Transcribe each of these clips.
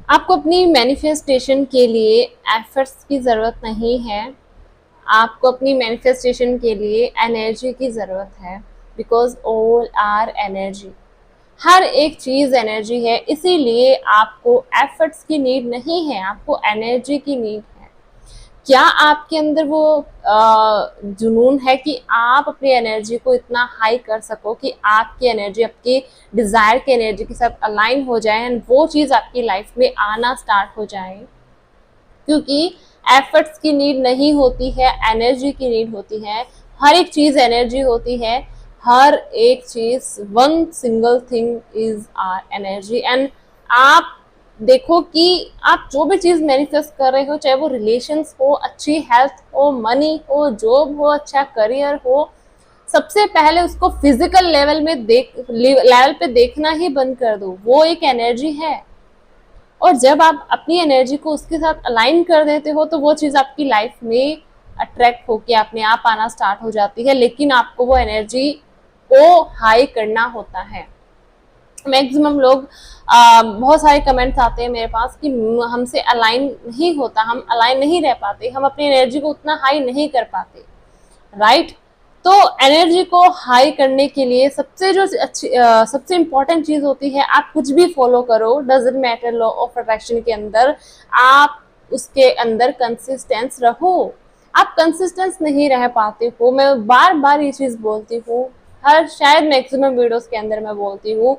आपको अपनी मैनिफेस्टेशन के लिए एफर्ट्स की ज़रूरत नहीं है। आपको अपनी मैनिफेस्टेशन के लिए एनर्जी की ज़रूरत है, बिकॉज ऑल आर एनर्जी। हर एक चीज़ एनर्जी है, इसीलिए आपको एफर्ट्स की नीड नहीं है, आपको एनर्जी की नीड है। क्या आपके अंदर वो जुनून है कि आप अपनी एनर्जी को इतना हाई कर सको कि आपकी एनर्जी आपकी डिज़ायर की एनर्जी के साथ अलाइन हो जाए एंड वो चीज़ आपकी लाइफ में आना स्टार्ट हो जाए? क्योंकि एफर्ट्स की नीड नहीं होती है, एनर्जी की नीड होती है। हर एक चीज़ एनर्जी होती है। हर एक चीज़, one single thing is are energy. And आप देखो कि आप जो भी चीज़ मैनिफेस्ट कर रहे हो, चाहे वो रिलेशंस हो, अच्छी हेल्थ हो, मनी हो, जॉब हो, अच्छा करियर हो, सबसे पहले उसको फिजिकल लेवल में लेवल पे देखना ही बंद कर दो। वो एक एनर्जी है। और जब आप अपनी एनर्जी को उसके साथ अलाइन कर देते हो तो वो चीज़ आपकी लाइफ में अट्रैक्ट होके अपने आप आना स्टार्ट हो जाती है। लेकिन आपको वो एनर्जी को हाई करना होता है। मैक्सिमम लोग बहुत सारे कमेंट्स आते हैं मेरे पास कि हमसे अलाइन नहीं होता, हम अलाइन नहीं रह पाते, हम अपनी एनर्जी को उतना हाई नहीं कर पाते, राइट? तो एनर्जी को हाई करने के लिए सबसे जो अच्छी सबसे इम्पोर्टेंट चीज़ होती है, आप कुछ भी फॉलो करो, doesn't matter, law of attraction के अंदर आप उसके अंदर कंसिस्टेंस रहो। आप कंसिस्टेंस नहीं रह पाते हो, मैं बार बार ये चीज़ बोलती हूँ, हर शायद मैक्सिमम वीडियोस के अंदर मैं बोलती हूँ,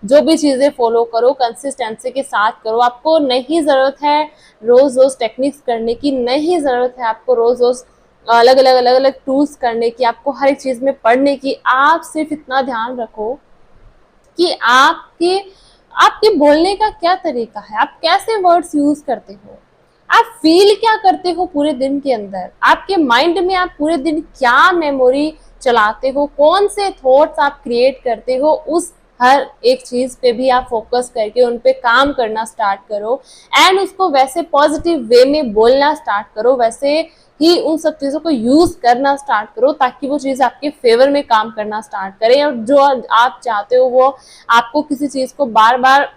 जो भी चीज़ें फॉलो करो कंसिस्टेंसी के साथ करो। आपको नहीं ज़रूरत है रोज़ रोज़ टेक्निक्स करने की, नहीं ज़रूरत है आपको रोज़ रोज़ अलग अलग टूल्स करने की, आपको हर एक चीज़ में पढ़ने की। आप सिर्फ इतना ध्यान रखो कि आपके आपके बोलने का क्या तरीका है, आप कैसे वर्ड्स यूज करते हो, आप फील क्या करते हो पूरे दिन के अंदर, आपके माइंड में आप पूरे दिन क्या मेमोरी चलाते हो, कौन से थॉट्स आप क्रिएट करते हो, उस हर एक चीज पे भी आप फोकस करके उन पे काम करना स्टार्ट करो। एंड उसको वैसे पॉजिटिव वे में बोलना स्टार्ट करो, वैसे ही उन सब चीज़ों को यूज़ करना स्टार्ट करो ताकि वो चीज़ आपके फेवर में काम करना स्टार्ट करे। और जो आप चाहते हो वो आपको किसी चीज़ को बार बार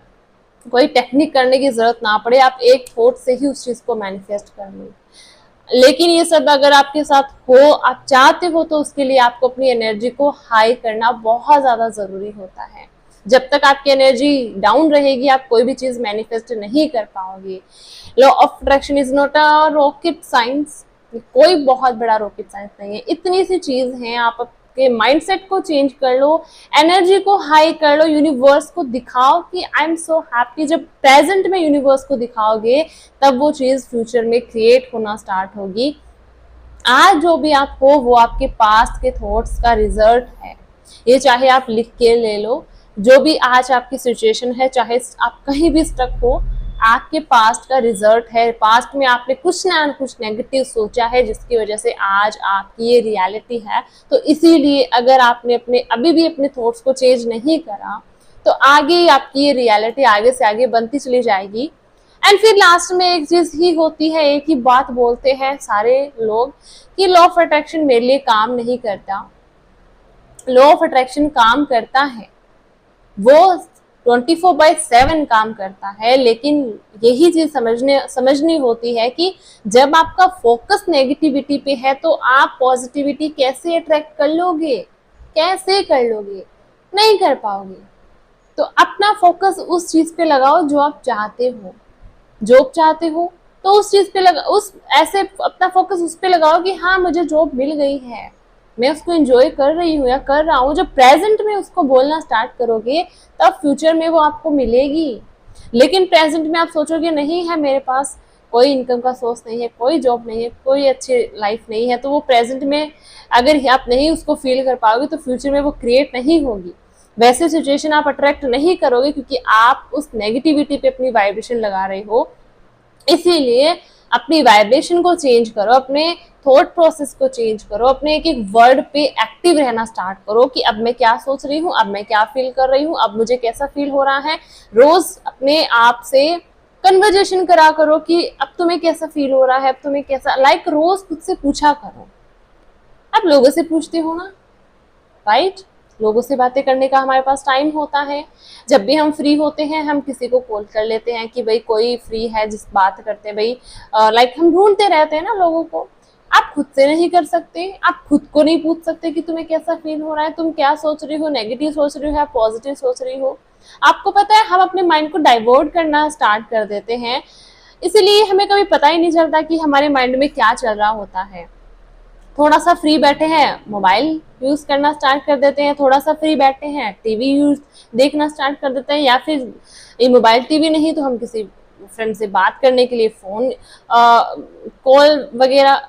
कोई टेक्निक करने की ज़रूरत ना पड़े, आप एक थॉट से ही उस चीज़ को मैनिफेस्ट कर लो। लेकिन ये सब अगर आपके साथ हो, आप चाहते हो, तो उसके लिए आपको अपनी एनर्जी को हाई करना बहुत ज़्यादा ज़रूरी होता है। जब तक आपकी एनर्जी डाउन रहेगी आप कोई भी चीज़ मैनिफेस्ट नहीं कर पाओगे। Law of attraction is not a rocket science, कोई बहुत बड़ा रॉकेट साइंस नहीं है, इतनी सी चीज़ है। आप आपके माइंडसेट को चेंज कर लो, एनर्जी को हाई कर लो, यूनिवर्स को दिखाओ कि आई एम सो हैप्पी। जब प्रेजेंट में यूनिवर्स को दिखाओगे तब वो चीज़ फ्यूचर में क्रिएट होना स्टार्ट होगी। आज जो भी आप हो वो आपके पास्ट के थॉट्स का रिजल्ट है। ये चाहे आप लिख के ले लो, जो भी आज आपकी सिचुएशन है, चाहे आप कहीं भी स्टक हो, आपके पास्ट का रिजल्ट है। पास्ट में आपने कुछ ना कुछ नेगेटिव सोचा है जिसकी वजह से आज आपकी ये रियलिटी है। तो इसीलिए अगर आपने अभी भी अपने थॉट्स को चेंज नहीं करा तो आगे आपकी ये रियलिटी आगे से आगे बनती चली जाएगी। एंड फिर लास्ट में एक चीज ही होती है, एक ही बात बोलते हैं सारे लोग कि लॉ ऑफ अट्रैक्शन मेरे लिए काम नहीं करता। लॉ ऑफ अट्रैक्शन काम करता है, वो 24/7 काम करता है। लेकिन यही चीज समझनी होती है कि जब आपका फोकस नेगेटिविटी पे है तो आप पॉजिटिविटी कैसे अट्रैक्ट कर लोगे, कैसे कर लोगे? नहीं कर पाओगे। तो अपना फोकस उस चीज पे लगाओ जो आप चाहते हो। जॉब चाहते हो तो उस चीज पे लगा, उस ऐसे अपना फोकस उस पे लगाओ कि हाँ मुझे जॉब मिल गई है, मैं उसको एंजॉय कर रही हूँ या कर रहा हूँ। जब प्रेजेंट में उसको बोलना स्टार्ट करोगे तब फ्यूचर में वो आपको मिलेगी। लेकिन प्रेजेंट में आप सोचोगे नहीं है मेरे पास कोई इनकम का सोर्स नहीं है, कोई जॉब नहीं है, कोई अच्छी लाइफ नहीं है, तो वो प्रेजेंट में अगर आप नहीं उसको फील कर पाओगे तो फ्यूचर में वो क्रिएट नहीं होगी। वैसे सिचुएशन आप अट्रैक्ट नहीं करोगे क्योंकि आप उस नेगेटिविटी पे अपनी वाइब्रेशन लगा रहे हो। इसीलिए अपनी वाइब्रेशन को चेंज करो, अपने थॉट प्रोसेस को चेंज करो, अपने एक एक वर्ड पे एक्टिव रहना स्टार्ट करो कि अब मैं क्या सोच रही हूँ, अब मैं क्या फील कर रही हूँ, अब मुझे कैसा फील हो रहा है। रोज अपने आप से कन्वर्जेशन करा करो कि अब तुम्हें कैसा फील हो रहा है, अब तुम्हें कैसा, रोज खुद से पूछा करो। आप लोगों से पूछते हो ना, राइट? लोगों से बातें करने का हमारे पास टाइम होता है। जब भी हम फ्री होते हैं हम किसी को कॉल कर लेते हैं कि भाई कोई फ्री है जिस बात करते हैं भाई, लाइक हम ढूंढते रहते हैं ना लोगों को। आप खुद से नहीं कर सकते, आप खुद को नहीं पूछ सकते कि तुम्हें कैसा फील हो रहा है, तुम क्या सोच रही हो, नेगेटिव सोच रही हो या पॉजिटिव सोच रही हो। आपको पता है हम अपने माइंड को डाइवर्ट करना स्टार्ट कर देते हैं, इसीलिए हमें कभी पता ही नहीं चलता कि हमारे माइंड में क्या चल रहा होता है। थोड़ा सा फ्री बैठे हैं मोबाइल यूज करना स्टार्ट कर देते हैं, थोड़ा सा फ्री बैठे हैं टीवी यूज देखना स्टार्ट कर देते हैं, या फिर ये मोबाइल टीवी नहीं तो हम किसी फ्रेंड से बात करने के लिए फोन कॉल वगैरह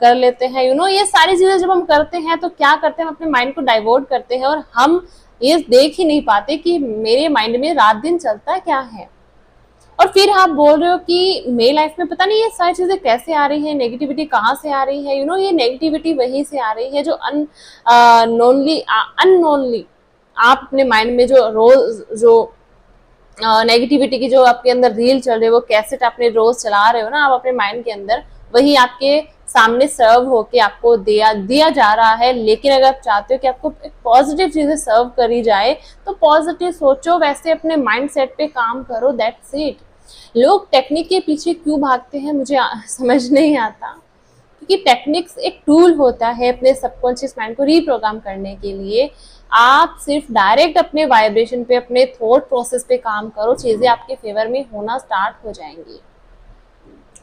कर लेते हैं। ये सारी चीजें जब हम करते हैं तो क्या करते हैं, हम अपने माइंड को डाइवर्ट करते हैं और हम ये देख ही नहीं पाते कि मेरे माइंड में रात दिन चलता क्या है। और फिर आप बोल रहे हो कि मेरी लाइफ में पता नहीं ये सारी चीजें कैसे आ रही है, नेगेटिविटी कहाँ से आ रही है। ये नेगेटिविटी वहीं से आ रही है जो अननोनली आप अपने माइंड में जो रोज जो नेगेटिविटी की जो आपके अंदर रील चल रही है, वो कैसेट आपने रोज चला रहे हो ना आप अपने माइंड के अंदर, वही आपके सामने सर्व होके आपको दिया जा रहा है। लेकिन अगर आप चाहते हो कि आपको एक पॉजिटिव चीजें सर्व करी जाए तो पॉजिटिव सोचो, वैसे अपने माइंड सेट पे काम करो, दैट्स इट। लोग टेक्निक के पीछे क्यों भागते हैं मुझे समझ नहीं आता, क्योंकि टेक्निक्स एक टूल होता है अपने सबकॉन्शियस माइंड को रीप्रोग्राम करने के लिए। आप सिर्फ डायरेक्ट अपने वाइब्रेशन पे, अपने थॉट प्रोसेस पे काम करो, चीजें आपके फेवर में होना स्टार्ट हो जाएंगी।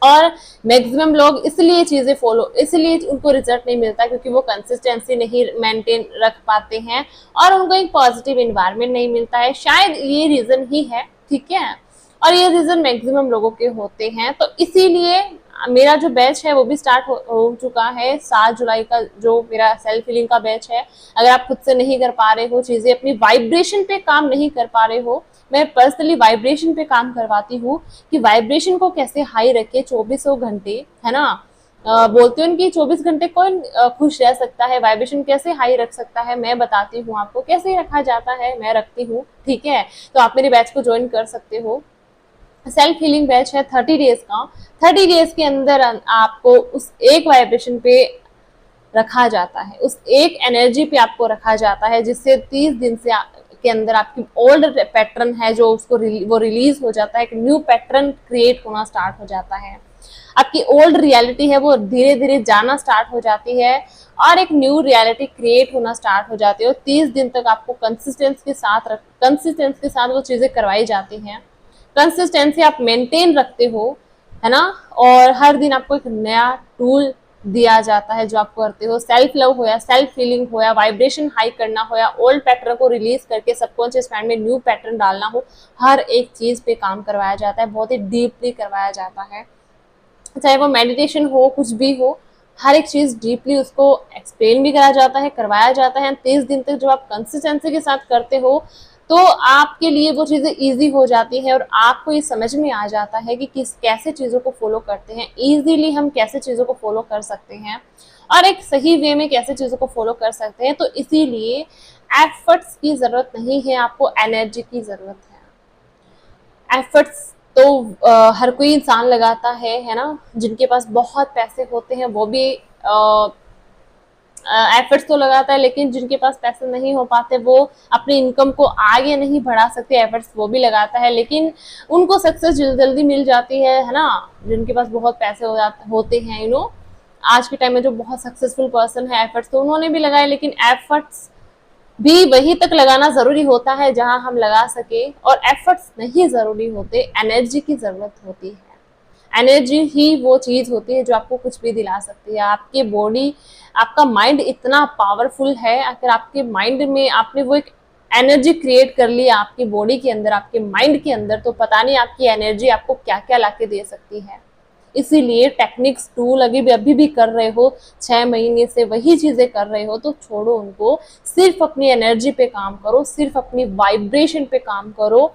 और मैक्सिमम लोग इसलिए उनको रिजल्ट नहीं मिलता क्योंकि वो कंसिस्टेंसी नहीं मेंटेन रख पाते हैं और उनको एक पॉजिटिव इन्वायरमेंट नहीं मिलता है। शायद ये रीजन ही है, ठीक है, और ये रीजन मैक्सिमम लोगों के होते हैं। तो इसीलिए मेरा जो बैच है वो भी स्टार्ट हो चुका है 7 जुलाई का, जो मेरा सेल्फ हीलिंग का बैच है। अगर आप खुद से नहीं कर पा रहे हो चीजें, अपनी वाइब्रेशन पे काम नहीं कर पा रहे हो, मैं पर्सनली वाइब्रेशन पे काम करवाती हूँ कि वाइब्रेशन को कैसे हाई रखे 24 घंटे, है ना। बोलते हैं कि 24 घंटे कौन खुश रह सकता है, वाइब्रेशन कैसे हाई रख सकता है, मैं बताती हूँ आपको कैसे रखा जाता है, मैं रखती हूँ, ठीक है। तो आप मेरे बैच को ज्वाइन कर सकते हो। सेल्फ हीलिंग बैच है 30 डेज का। 30 डेज के अंदर आपको उस एक वाइब्रेशन पे रखा जाता है, उस एक एनर्जी पे आपको रखा जाता है, जिससे 30 दिन से के अंदर आपकी ओल्ड पैटर्न है जो वो रिलीज हो जाता है, एक न्यू पैटर्न क्रिएट होना स्टार्ट हो जाता है। आपकी ओल्ड रियलिटी है वो धीरे धीरे जाना स्टार्ट हो जाती है और एक न्यू रियलिटी क्रिएट होना स्टार्ट हो जाती है। और 30 दिन तक आपको कंसिस्टेंसी के साथ वो चीजें करवाई जाती हैं। कंसिस्टेंसी आप मेंटेन रखते हो, है ना, और हर दिन आपको एक नया टूल दिया जाता है जो आप करते हो। सेल्फ लव हो या सेल्फ फीलिंग हो या वाइब्रेशन हाई करना हो या ओल्ड पैटर्न को रिलीज करके सबकॉन्शियस माइंड में न्यू पैटर्न डालना हो, हर एक चीज पे काम करवाया जाता है, बहुत ही डीपली करवाया जाता है। चाहे वो मेडिटेशन हो, कुछ भी हो, हर एक चीज डीपली उसको एक्सप्लेन भी करा जाता है, करवाया जाता है। 30 दिन तक जब आप कंसिस्टेंसी के साथ करते हो तो आपके लिए वो चीजें इजी हो जाती है और आपको ये समझ में आ जाता है कि कैसे चीजों को फॉलो करते हैं, इजीली हम कैसे चीजों को फॉलो कर सकते हैं और एक सही वे में कैसे चीजों को फॉलो कर सकते हैं। तो इसीलिए एफर्ट्स की जरूरत नहीं है, आपको एनर्जी की जरूरत है। एफर्ट्स तो हर कोई इंसान लगाता है ना। जिनके पास बहुत पैसे होते हैं वो भी एफर्ट्स तो लगाता है, लेकिन जिनके पास पैसे नहीं हो पाते वो अपनी इनकम को आगे नहीं बढ़ा सकते, एफर्ट्स वो भी लगाता है लेकिन उनको सक्सेस जल्दी मिल जाती है ना। जिनके पास बहुत पैसे होते हैं, आज के टाइम में जो बहुत सक्सेसफुल पर्सन है, एफर्ट्स तो उन्होंने भी लगाए, लेकिन एफर्ट्स भी वहीं तक लगाना जरूरी होता है जहां हम लगा सके, और एफर्ट्स नहीं जरूरी होते, एनर्जी की जरूरत होती है। एनर्जी ही वो चीज होती है जो आपको कुछ भी दिला सकती है। आपके बॉडी, आपका माइंड इतना पावरफुल है, अगर आपके माइंड में आपने वो एक एनर्जी क्रिएट कर ली आपकी बॉडी के अंदर, आपके माइंड के अंदर, तो पता नहीं आपकी एनर्जी आपको क्या क्या लाके दे सकती है। इसीलिए टेक्निक्स टूल अभी भी कर रहे हो, 6 महीने से वही चीजें कर रहे हो, तो छोड़ो उनको, सिर्फ अपनी एनर्जी पे काम करो, सिर्फ अपनी वाइब्रेशन पे काम करो।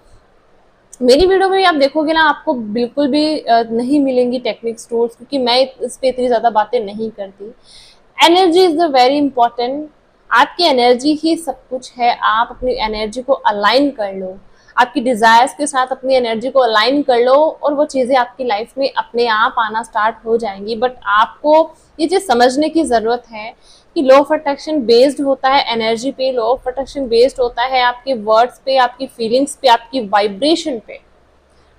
मेरी वीडियो में आप देखोगे ना, आपको बिल्कुल भी नहीं मिलेंगी टेक्निक्स टूल्स, क्योंकि मैं इस पे इतनी ज्यादा बातें नहीं करती। Energy is the very important. आपकी एनर्जी ही सब कुछ है। आप अपनी एनर्जी को अलाइन कर लो, आपकी डिजायर्स के साथ अपनी एनर्जी को अलाइन कर लो और वो चीजें आपकी लाइफ में अपने आप आना स्टार्ट हो जाएंगी। बट आपको ये चीज समझने की जरूरत है कि लॉ ऑफ अट्रैक्शन बेस्ड होता है एनर्जी पे, लॉ ऑफ अट्रैक्शन बेस्ड होता है आपके वर्ड्स पे, आपकी फीलिंग्स पे, आपकी वाइब्रेशन पे।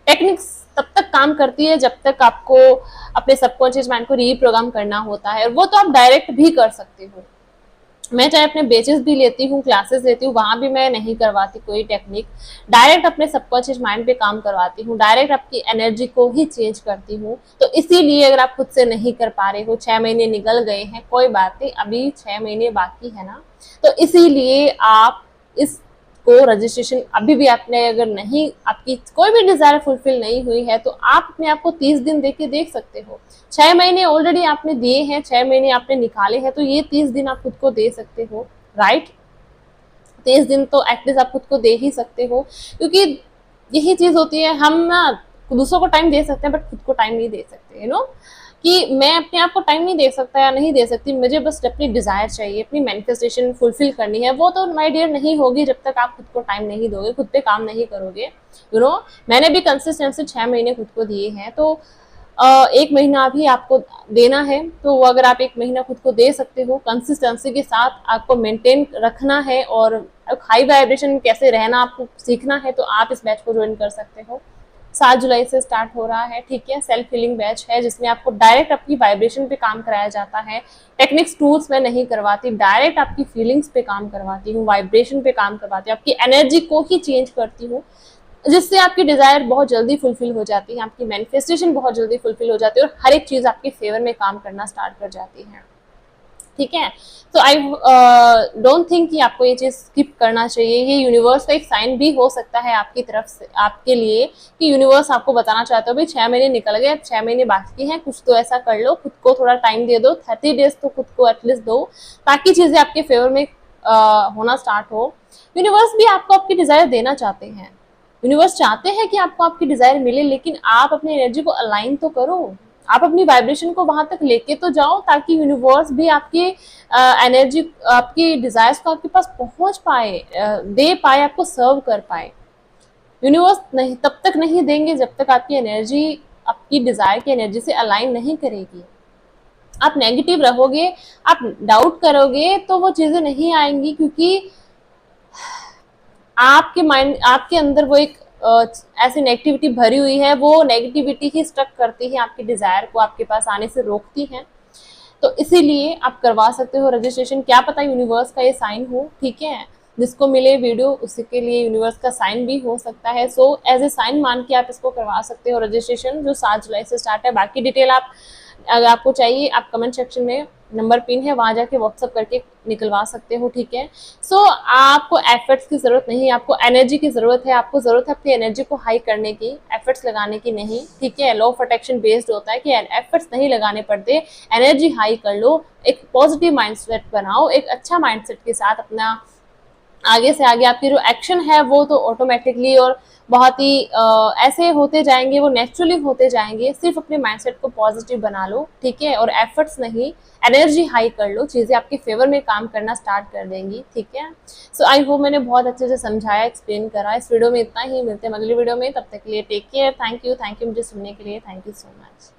टेक्निक्स तब तक काम करती है जब तक आपको अपने सबकॉन्शियस माइंड को रीप्रोग्राम करना होता है, और वो तो आप डायरेक्ट भी कर सकते हो। मैं चाहे अपने बेचेस भी लेती हूँ, क्लासेस लेती हूँ, वहां भी मैं नहीं करवाती कोई टेक्निक, डायरेक्ट अपने सबकॉन्शियस माइंड पे काम करवाती हूँ, डायरेक्ट आपकी एनर्जी को ही चेंज करती हूँ। तो इसीलिए अगर आप खुद से नहीं कर पा रहे हो, 6 महीने निकल गए हैं, कोई बात नहीं, अभी 6 महीने बाकी है ना, तो इसीलिए आप इस को रजिस्ट्रेशन अभी भी आपने अगर नहीं, आपकी कोई भी डिजायर फुलफिल नहीं हुई है, तो आप अपने आप को 30 दिन दे के देख सकते हो। 6 महीने ऑलरेडी आपने दिए हैं, 6 महीने आपने निकाले हैं, तो ये 30 दिन आप खुद को दे सकते हो, राइट। 30 दिन तो एटलीस्ट आप खुद को दे ही सकते हो, क्योंकि यही चीज होती है, हम ना दूसरों को टाइम दे सकते हैं बट खुद को टाइम नहीं दे सकते, यू नो, कि मैं अपने आप को टाइम नहीं दे सकता या नहीं दे सकती, मुझे बस अपनी डिजायर चाहिए, अपनी मैनिफेस्टेशन फुलफिल करनी है, वो तो माय डियर नहीं होगी जब तक आप खुद को टाइम नहीं दोगे, खुद पे काम नहीं करोगे, यू नो। मैंने भी कंसिस्टेंसी 6 महीने खुद को दिए हैं, तो 1 महीना भी आपको देना है, तो वो अगर आप 1 महीना खुद को दे सकते हो, कंसिस्टेंसी के साथ आपको मेंटेन रखना है और हाई वाइब्रेशन कैसे रहना आपको सीखना है, तो आप इस बैच को ज्वाइन कर सकते हो। 7 जुलाई से स्टार्ट हो रहा है, ठीक है। सेल्फ हीलिंग बैच है जिसमें आपको डायरेक्ट अपनी वाइब्रेशन पे काम कराया जाता है। टेक्निक्स टूल्स मैं नहीं करवाती, डायरेक्ट आपकी फीलिंग्स पे काम करवाती हूँ, वाइब्रेशन पे काम करवाती हूँ, आपकी एनर्जी को ही चेंज करती हूँ, जिससे आपकी डिजायर बहुत जल्दी फुलफिल हो जाती है, आपकी मैनिफेस्टेशन बहुत जल्दी फुलफिल हो जाती है, और हर एक चीज आपके फेवर में काम करना स्टार्ट कर जाती है, ठीक है। तो आई डोंट थिंक कि आपको ये चीज स्किप करना चाहिए। ये यूनिवर्स का एक साइन भी हो सकता है आपकी तरफ से, आपके लिए, कि यूनिवर्स आपको बताना चाहता है भाई 6 महीने निकल गए, अब 6 महीने बाकी हैं, कुछ तो ऐसा कर लो, खुद को थोड़ा टाइम दे दो, 30 डेज तो खुद को एटलीस्ट दो, ताकि चीजें आपके फेवर में होना स्टार्ट हो। यूनिवर्स भी आपको आपकी डिजायर देना चाहते हैं, यूनिवर्स चाहते हैं कि आपको आपकी डिजायर मिले, लेकिन आप अपनी एनर्जी को अलाइन तो करो, आप अपनी वाइब्रेशन को वहां तक लेके तो जाओ, ताकि यूनिवर्स भी आपकी एनर्जी, आपकी डिजायर्स को आपके पास पहुंच पाए, दे पाए, आपको सर्व कर पाए। यूनिवर्स नहीं तब तक नहीं देंगे जब तक आपकी एनर्जी आपकी डिजायर की एनर्जी से अलाइन नहीं करेगी। आप नेगेटिव रहोगे, आप डाउट करोगे, तो वो चीजें नहीं आएंगी, क्योंकि आपके माइंड, आपके अंदर वो एक ऐसी नेगेटिविटी भरी हुई है, वो नेगेटिविटी ही स्टक करती है आपकी डिजायर को आपके पास आने से रोकती है। तो इसीलिए आप करवा सकते हो रजिस्ट्रेशन, क्या पता यूनिवर्स का ये साइन हो, ठीक है। जिसको मिले वीडियो उसी के लिए यूनिवर्स का साइन भी हो सकता है, सो एज ए साइन मान के आप इसको करवा सकते हो रजिस्ट्रेशन, जो 7 जुलाई से स्टार्ट है। बाकी डिटेल आप अगर आपको चाहिए, आप कमेंट सेक्शन में नंबर पिन है, वहां जाके व्हाट्सअप करके निकलवा सकते हो, ठीक है। सो आपको एफर्ट्स की जरूरत नहीं, आपको एनर्जी की जरूरत है, आपको जरूरत है अपनी एनर्जी को हाई करने की, एफर्ट्स लगाने की नहीं, ठीक है। लॉ ऑफ अट्रैक्शन बेस्ड होता है कि एफर्ट्स नहीं लगाने पड़ते, एनर्जी हाई कर लो, एक पॉजिटिव माइंडसेट बनाओ, एक अच्छा माइंडसेट के साथ अपना आगे से आगे आपकी जो एक्शन है वो तो ऑटोमेटिकली और बहुत ही ऐसे होते जाएंगे, वो नेचुरली होते जाएंगे। सिर्फ अपने माइंडसेट को पॉजिटिव बना लो, ठीक है, और एफर्ट्स नहीं, एनर्जी हाई कर लो, चीजें आपके फेवर में काम करना स्टार्ट कर देंगी, ठीक है। सो आई होप मैंने बहुत अच्छे से समझाया, एक्सप्लेन करा। इस वीडियो में इतना ही, मिलते हैं अगली वीडियो में, तब तक के लिए टेक केयर, थैंक यू मुझे सुनने के लिए, थैंक यू सो मच।